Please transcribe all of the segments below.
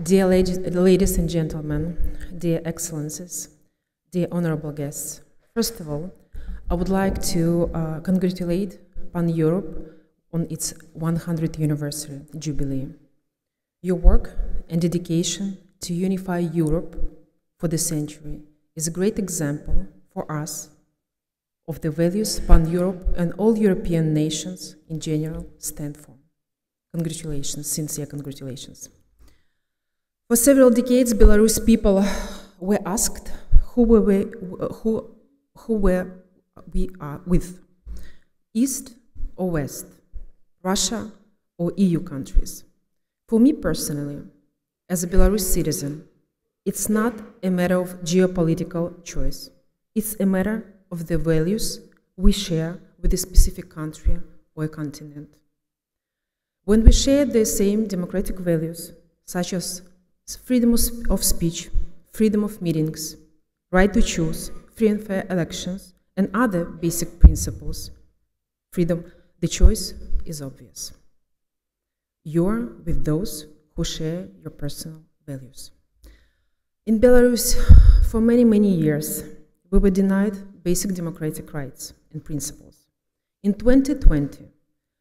Dear ladies and gentlemen, dear excellencies, dear honorable guests, first of all, I would like to congratulate Pan-Europe on its 100th anniversary jubilee. Your work and dedication to unify Europe for the century is a great example for us of the values Pan-Europe and all European nations in general stand for. Congratulations, sincere congratulations. For several decades, Belarus people were asked who we are with, East or West, Russia or EU countries. For me personally, as a Belarus citizen, it's not a matter of geopolitical choice. It's a matter of the values we share with a specific country or a continent. When we share the same democratic values, such as freedom of speech, freedom of meetings, right to choose, free and fair elections, and other basic principles, the choice is obvious. You're with those who share your personal values. In Belarus, for many, many years, we were denied basic democratic rights and principles. In 2020,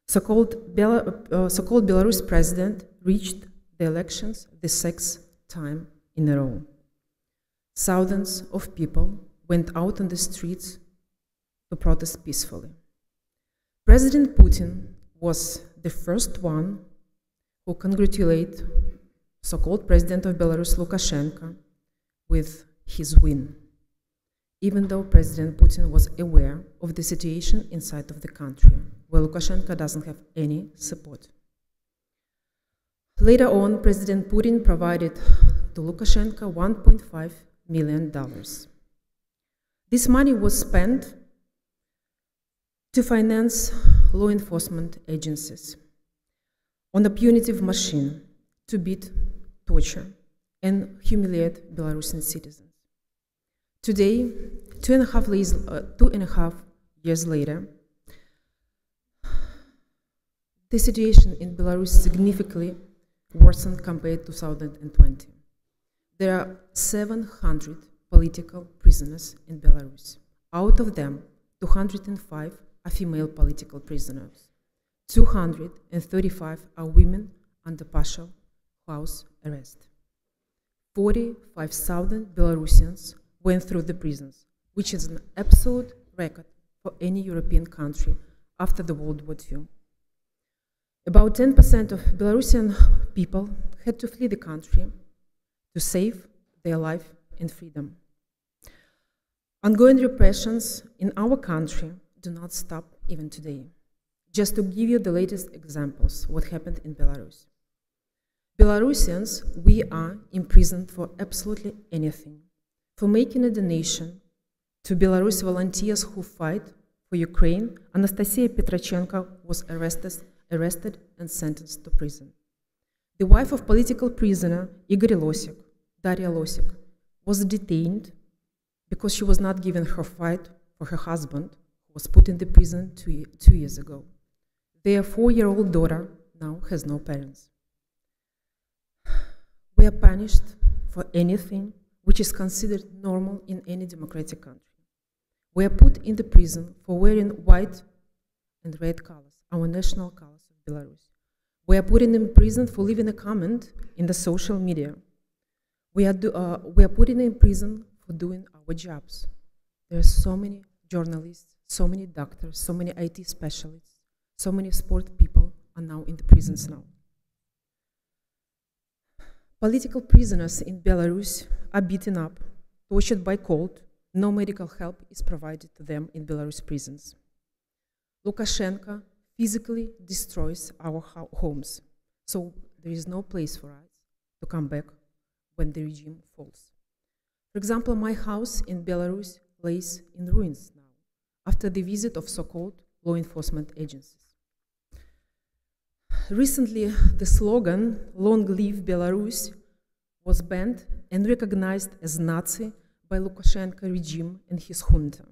so-called Belarus president reached the elections the sixth time in a row. Thousands of people went out on the streets to protest peacefully. President Putin was the first one who congratulated so-called president of Belarus, Lukashenko, with his win, even though President Putin was aware of the situation inside of the country, where Lukashenko doesn't have any support. Later on, President Putin provided to Lukashenko $1.5 million. This money was spent to finance law enforcement agencies on a punitive machine to beat, torture, and humiliate Belarusian citizens. Today, 2.5 years later, the situation in Belarus significantly worsened compared to 2020. There are 700 political prisoners in Belarus. Out of them, 205 are female political prisoners. 235 are women under partial house arrest. 45,000 Belarusians went through the prisons, which is an absolute record for any European country after the World War II. About 10% of Belarusian people had to flee the country to save their life and freedom. Ongoing repressions in our country do not stop even today. Just to give you the latest examples, what happened in Belarus. Belarusians, we are imprisoned for absolutely anything. For making a donation to Belarus volunteers who fight for Ukraine, Anastasia Petrochenko was arrested and sentenced to prison. The wife of political prisoner Igor Losik, Daria Losik, was detained because she was not given her fight for her husband, who was put in the prison two years ago. Their 4-year-old daughter now has no parents. We are punished for anything which is considered normal in any democratic country. We are put in the prison for wearing white and red colors, our national colors of Belarus. We are put in prison for leaving a comment in the social media. We are put in prison for doing our jobs. There are so many journalists, so many doctors, so many IT specialists, so many sport people are now in the prisons now. Political prisoners in Belarus are beaten up, tortured by cold. No medical help is provided to them in Belarus prisons. Lukashenko physically destroys our homes, so there is no place for us to come back when the regime falls. For example, my house in Belarus lays in ruins now, after the visit of so-called law enforcement agencies. Recently, the slogan, "Long live Belarus," was banned and recognized as Nazi by Lukashenko regime and his junta.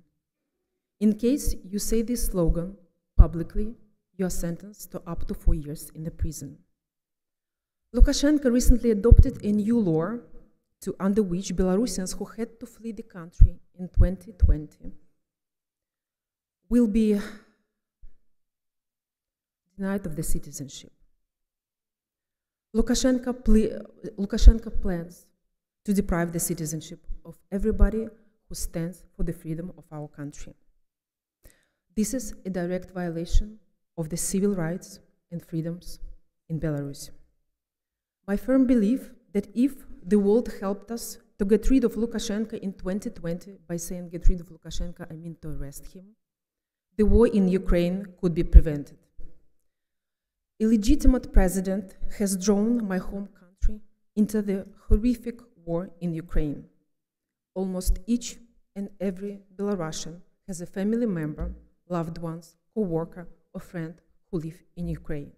In case you say this slogan publicly, you are sentenced to up to 4 years in the prison. Lukashenko recently adopted a new law under which Belarusians who had to flee the country in 2020 will be denied of the citizenship. Lukashenko plans to deprive the citizenship of everybody who stands for the freedom of our country. This is a direct violation of the civil rights and freedoms in Belarus. My firm belief that if the world helped us to get rid of Lukashenko in 2020, by saying get rid of Lukashenko, I mean to arrest him, the war in Ukraine could be prevented. A legitimate president has drawn my home country into the horrific war in Ukraine. Almost each and every Belarusian has a family member, loved ones, co-worker, or friend who live in Ukraine.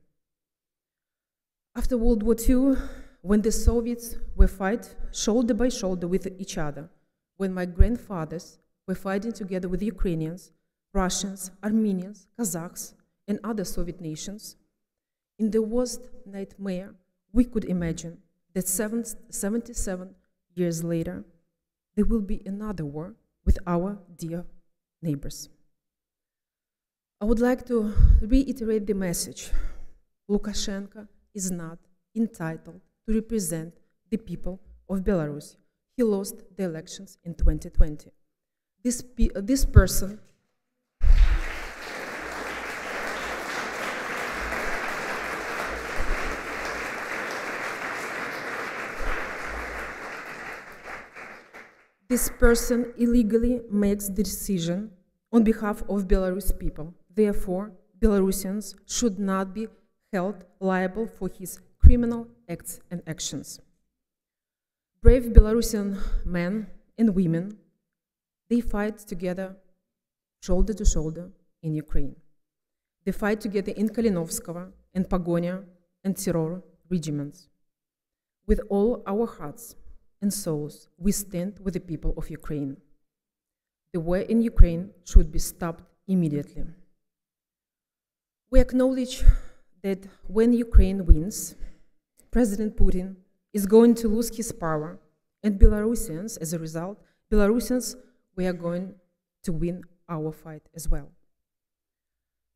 After World War II, when the Soviets were fighting shoulder by shoulder with each other, when my grandfathers were fighting together with Ukrainians, Russians, Armenians, Kazakhs, and other Soviet nations, in the worst nightmare we could imagine that 77 years later, there will be another war with our dear neighbors. I would like to reiterate the message. Lukashenko is not entitled to represent the people of Belarus. He lost the elections in 2020. This person illegally makes the decision on behalf of Belarus people. Therefore, Belarusians should not be held liable for his criminal acts and actions. Brave Belarusian men and women, they fight together, shoulder to shoulder, in Ukraine. They fight together in Kalinovskoye and Pagonia and Terror regiments. With all our hearts and souls, we stand with the people of Ukraine. The war in Ukraine should be stopped immediately. We acknowledge that when Ukraine wins, President Putin is going to lose his power, and Belarusians, as a result, we are going to win our fight as well.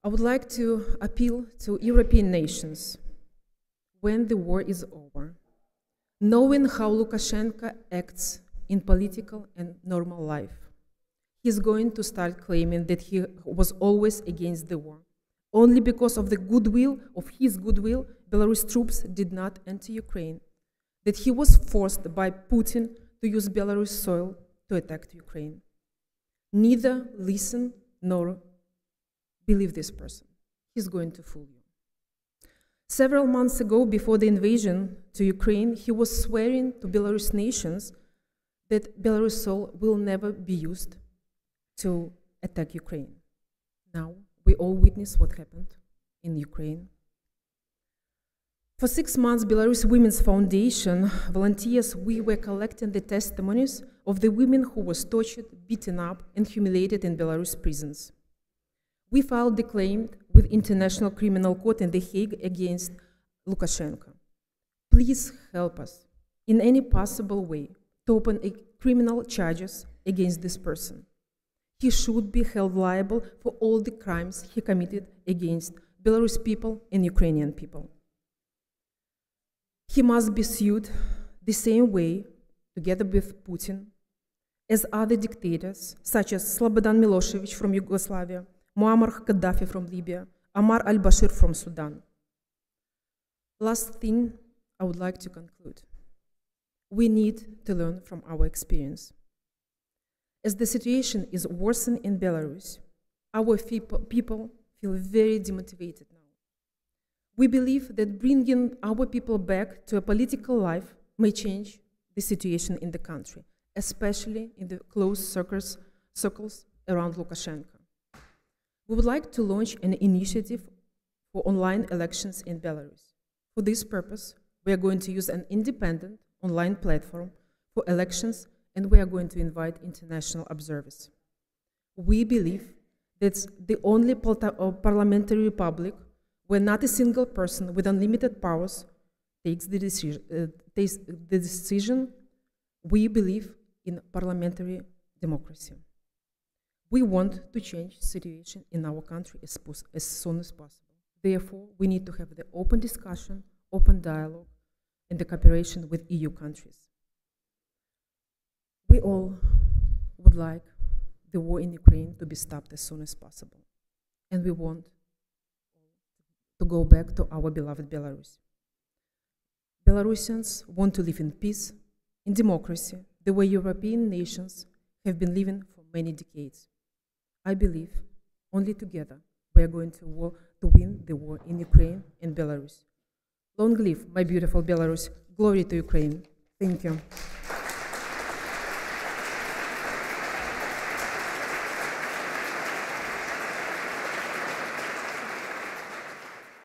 I would like to appeal to European nations, when the war is over, knowing how Lukashenko acts in political and normal life, he's going to start claiming that he was always against the war. Only because of his goodwill, Belarus troops did not enter Ukraine, that he was forced by Putin to use Belarus soil to attack Ukraine. Neither listen nor believe this person. He's going to fool you. Several months ago, before the invasion to Ukraine, he was swearing to Belarus nations that Belarus soil will never be used to attack Ukraine. Now, we all witness what happened in Ukraine. For 6 months, Belarus Women's Foundation volunteers, we were collecting the testimonies of the women who were tortured, beaten up, and humiliated in Belarus prisons. We filed the claim with International Criminal Court in The Hague against Lukashenko. Please help us in any possible way to open criminal charges against this person. He should be held liable for all the crimes he committed against Belarus people and Ukrainian people. He must be sued the same way, together with Putin, as other dictators, such as Slobodan Milosevic from Yugoslavia, Muammar Gaddafi from Libya, Omar al-Bashir from Sudan. Last thing I would like to conclude. We need to learn from our experience. As the situation is worsening in Belarus, our people feel very demotivated now. We believe that bringing our people back to a political life may change the situation in the country, especially in the close circles around Lukashenko. We would like to launch an initiative for online elections in Belarus. For this purpose, we are going to use an independent online platform for elections, and we are going to invite international observers. We believe that's the only parliamentary republic where not a single person with unlimited powers takes the decision, we believe in parliamentary democracy. We want to change the situation in our country as soon as possible. Therefore, we need to have the open discussion, open dialogue, and the cooperation with EU countries. We all would like the war in Ukraine to be stopped as soon as possible. And we want to go back to our beloved Belarus. Belarusians want to live in peace, in democracy, the way European nations have been living for many decades. I believe only together we are going to win the war in Ukraine and Belarus. Long live my beautiful Belarus. Glory to Ukraine. Thank you.